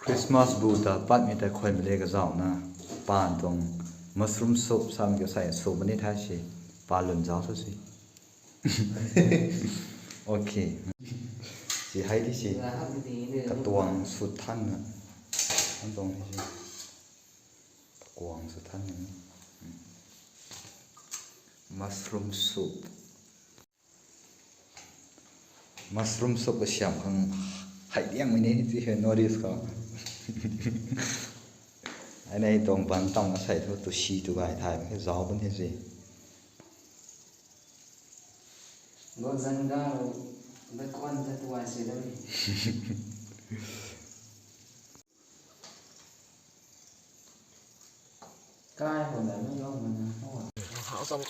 Christmas Buddha pat mi ta khoi mle ga zau na pan tong mushroom soup sam ke sai soup ni tha shi pa lun zau so si okay si hai di si ta tuang su than na an tong ni si ta kuang su than ni mushroom soup cái xiang hang hai diang mi ni ti he notice ka anh này tông bán tông nó xài thôi tôi xì tôi bài thải cái gió vẫn thế gì nó dân ga rồi nó quan cho tôi xí đâu cái hồi nãy nó mình hảo xong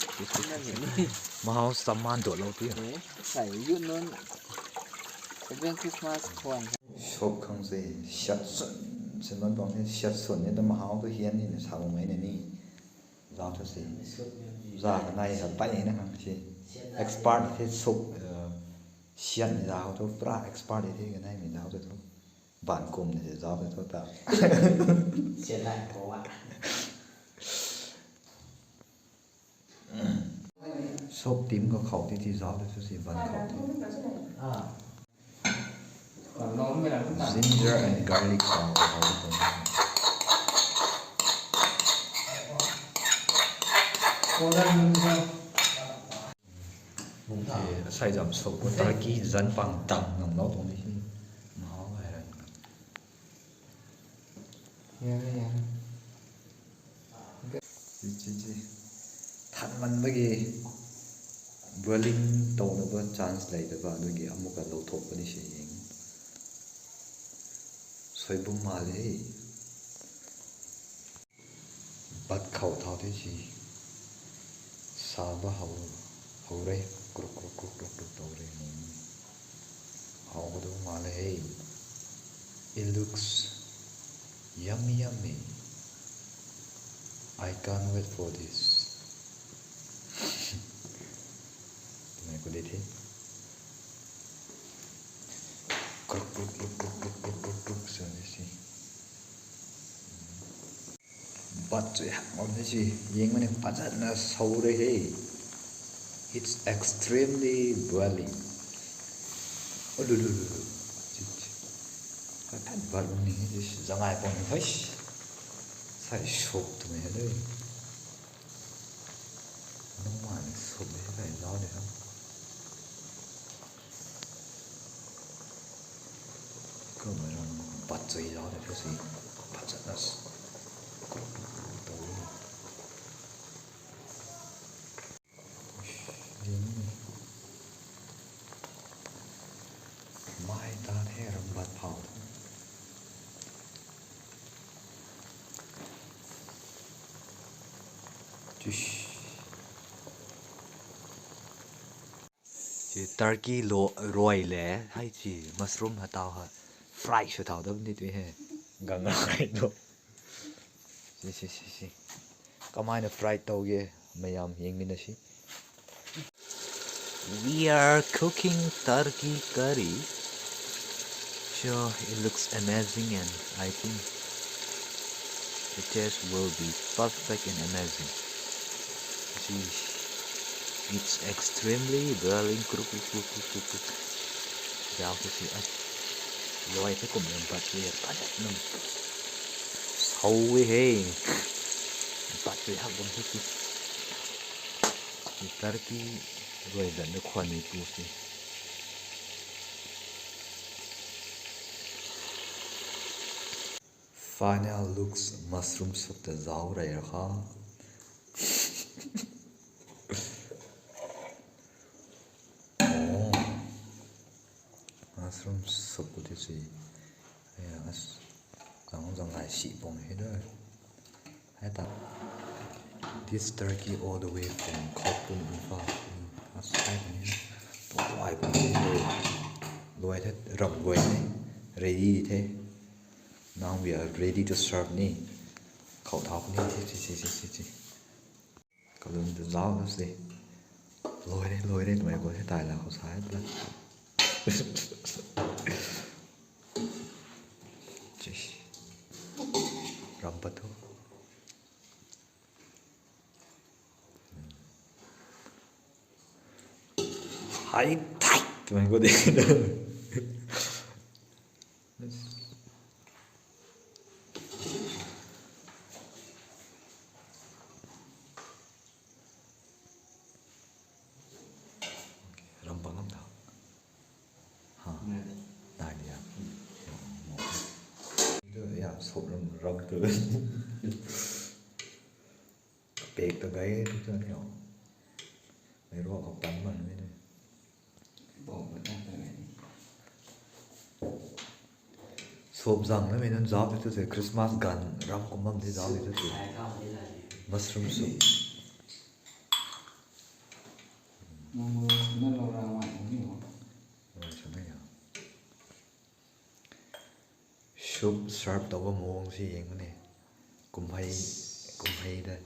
mà hảo xong man đổ lâu tí xài dữ luôn cái bên Christmas còn shop không gì shut xin lỗi bọn thế shut xuân nên mà hảo tôi hiến thì sao mấy này đi gió cho gì ra cái này là bay nữa hả chị expert thế sụp xiên giáo thôi pra expert thế cái này mình giáo thôi bạn cùng thì giáo thôi ta xiên lại có bạn sốt tím có khẩu thì giáo thôi chứ gì vẫn khẩu còn nó mới là ginger and garlic sauce xài giảm sốt của ta kỹ dẫn bằng tặng ngầm nó tông đi máu vậy rồi chị thật mình với cái boiling tàu nó có chance lấy được vào đôi cái âm một cái lỗ thủng cái gì xoay bung mà đấy bắt khẩu thao thế gì sao ba hậu hậu đây cục đầu đây hậu cái đó mà đấy it looks yummy I can't wait for this này có đấy thế sao thế gì bắt rồi học thế gì nhưng mà này bắt rất là sâu đấy hey it's extremely boiling oh du cái thằng bắt mình này ra ngoài bọn mình thấy sai sụp tụi mày đây nó mà sụp đấy phải gió đấy không cơ mà nó bắt dây gió đấy cái gì bắt rất là mai ta thế rầm bát phao chị turkey rồi lẽ hay chỉ mushroom hả tao hả fry cho tao đâu đi tụi hè gần lại đâu xí có mai nó fry tao ghê mày làm hiện mình là xí we are cooking turkey curry so it looks amazing and I think the taste will be perfect and amazing see it's extremely boiling giáo cái gì ấy loài thế cũng làm bát liệt bát nằm sâu với he bát liệt học bằng hết đi turkey rồi dẫn được khoản này tu gì final looks mushroom soup the giáo này ha mushroom soup của thế gì giống lại xị bông hết rồi hay ta this turkey all the way from Khopun Infa sai này tổ loại của nó rồi thế rộng rồi này ready thế now we are ready to serve nè khẩu tháo cái này chị có luôn từ giáo nó gì lôi đây tụi mày có thể tài là khẩu sái lắm Cześć. Hãy thách tụi mình có đi được. Rambang lắm tao. Hả? Này đi à? Rồi à, sụp rầm từ. Bẹt tao cái cho nó. Mày rô học tắm mà nó mới đây. Bỏ vào trong cái này. Sụp rằng nó mới nên giáo thì tôi sẽ Christmas gun ram cũng mâm thì giáo thì tôi sẽ mushroom soup. Nó lâu ra ngoài cũng hiểu. Rồi cho mấy à. Soup serve tao có muông gì vậy cái này. Cũng hay đây.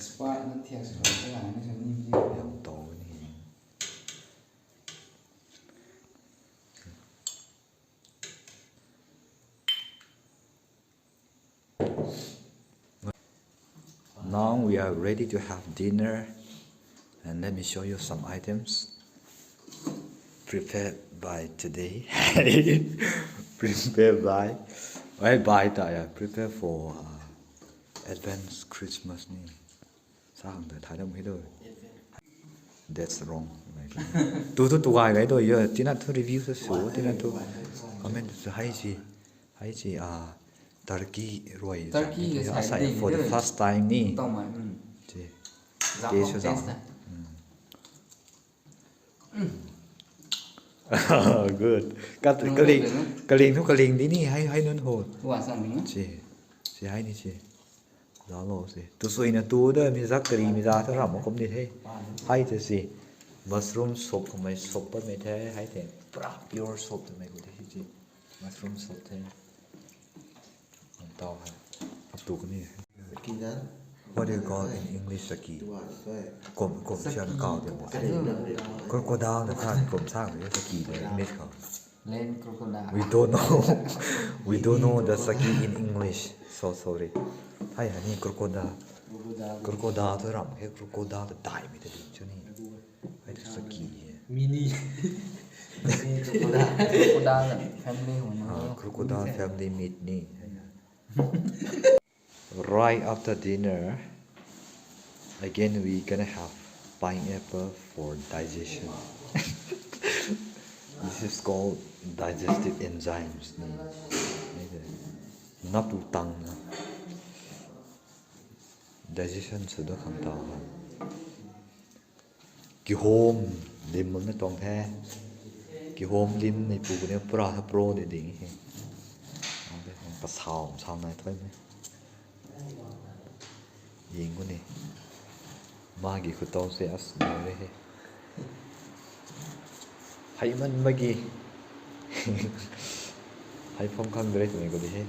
Spot nó thiệt rồi cái này nó sẽ như gì. Yang tao cái này. Now we are ready to have dinner, and let me show you some items prepared by today. Prepared prepare for advanced Christmas ni. Sao để thái đông hết rồi. That's wrong. Tu ai cái rồi giờ tí nào tu review số tí nào tu comment hay gì à turkey rồi Turkey is sai for the first time ni. Tao mà. Chị. Dạ Chị không sẽ test giọng. nè. Good. Cái liền tí ni hay nên hồ. Quả sang mình á. Chị hay đi chị. Đó lộ gì. Tu suy na tu đó mi giác cái mi ra thằng mà không đi thế. Hay thế gì. Mushroom soup của mày soup ở mày thế hay thế. Pure soup của mày của thế chị. Mushroom soup thế. Tao hả? Tu cái này. What do you call in English saki? Cụm chân cao thì một. Crocodile là sao? Cụm sang với saki là English không? Lên crocodile. We don't know the saki in English. So sorry. Hay hả ni crocodile. Crocodile thôi rộng cái crocodile là đại mới được cho nên. Hay là saki. Mini. Crocodile là family của nó. Crocodile family meat ni. Right after dinner, again we gonna have pineapple for digestion. This is called digestive enzymes. Not too tăng. Digestion sẽ được không tao. Cái hôm lim nó tròn the. Cái hôm lim này phụ cái pro để đỉnh. Cái sao này thôi. Yên của nè magi của tao sẽ nói đấy hay mình magi hay phong khăn đấy tụi mình có đi hết